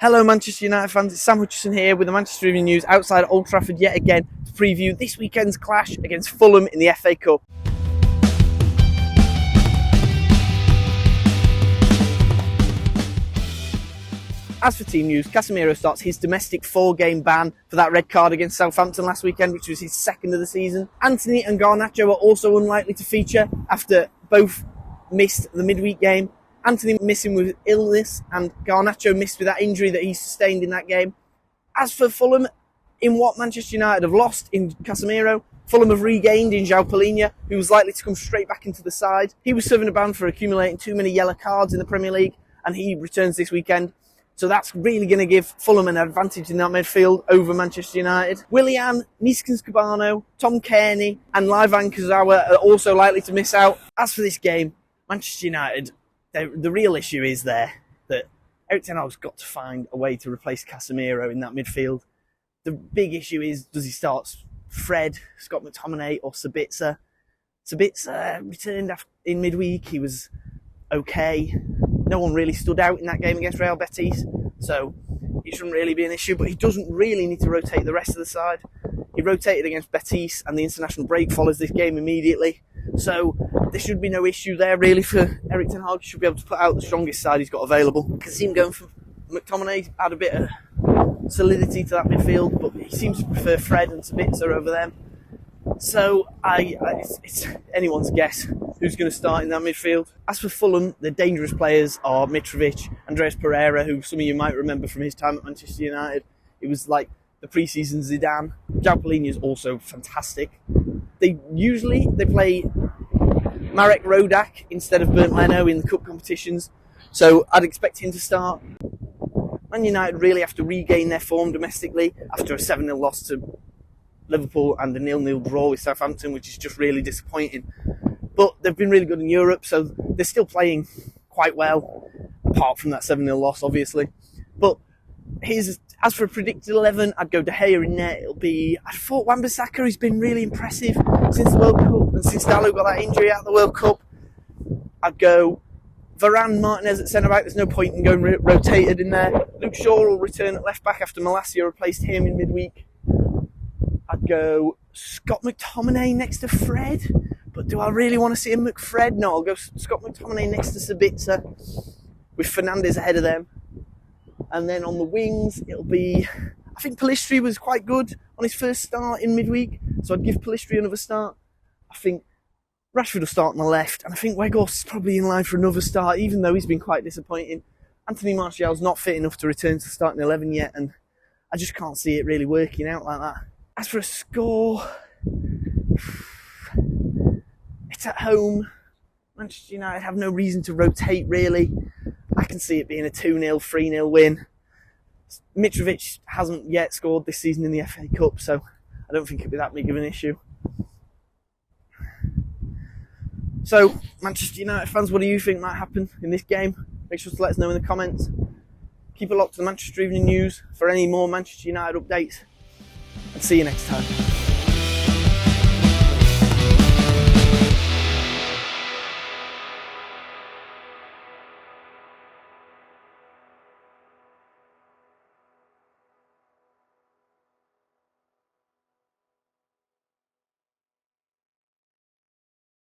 Hello Manchester United fans, it's Sam Hutchison here with the Manchester Evening News outside Old Trafford yet again to preview this weekend's clash against Fulham in the FA Cup. As for team news, Casemiro starts his domestic 4-game ban for that red card against Southampton last weekend, which was his second of the season. Anthony and Garnacho are also unlikely to feature after both missed the midweek game. Anthony missing with illness and Garnacho missed with that injury that he sustained in that game. As for Fulham, in what Manchester United have lost in Casemiro, Fulham have regained in João Palhinha, who was likely to come straight back into the side. He was serving a ban for accumulating too many yellow cards in the Premier League, and he returns this weekend. So that's really going to give Fulham an advantage in that midfield over Manchester United. Willian, Niskins Cabano, Tom Kearney and Livan Kazawa are also likely to miss out. As for this game, Manchester United, the real issue is there that Erik Ten Hag's got to find a way to replace Casemiro in that midfield. The big issue is, does he start Fred, Scott McTominay or Sabitzer? Sabitzer returned in midweek. He was okay. No one really stood out in that game against Real Betis, so it shouldn't really be an issue, but he doesn't really need to rotate the rest of the side. He rotated against Betis and the international break follows this game immediately, so there should be no issue there really for Erik Ten Hag. He should be able to put out the strongest side he's got available. I can see him going for McTominay, add a bit of solidity to that midfield, but he seems to prefer Fred and Sabitzer over them. So it's anyone's guess who's going to start in that midfield. As for Fulham, the dangerous players are Mitrovic, Andreas Pereira, who some of you might remember from his time at Manchester United. It was like the pre-season Zidane. João Palhinha is also fantastic. They play Marek Rodak instead of Bernd Leno in the cup competitions, so I'd expect him to start. Man United really have to regain their form domestically after a 7-0 loss to Liverpool and a 0-0 draw with Southampton, which is just really disappointing. But they've been really good in Europe, so they're still playing quite well, apart from that 7-0 loss, obviously. But as for a predicted 11, I'd go De Gea in net. I thought Wan-Bissaka has been really impressive since the World Cup, and since Dalot got that injury out of the World Cup. I'd go Varane, Martinez at centre-back. There's no point in going rotated in there. Luke Shaw will return at left-back after Malacia replaced him in midweek. I'd go Scott McTominay next to Fred, but do I really want to see a McFred? No, I'll go Scott McTominay next to Sabitzer with Fernandes ahead of them. And then on the wings, I think Pellistri was quite good on his first start in midweek, so I'd give Pellistri another start. I think Rashford will start on the left, and I think Weghorst is probably in line for another start, even though he's been quite disappointing. Anthony Martial's not fit enough to return to starting 11 yet, and I just can't see it really working out like that. As for a score, it's at home. Manchester United have no reason to rotate, really. I can see it being a 2-0, 3-0 win. Mitrovic hasn't yet scored this season in the FA Cup, so I don't think it'll be that big of an issue. So, Manchester United fans, what do you think might happen in this game? Make sure to let us know in the comments. Keep it locked to the Manchester Evening News for any more Manchester United updates. And see you next time.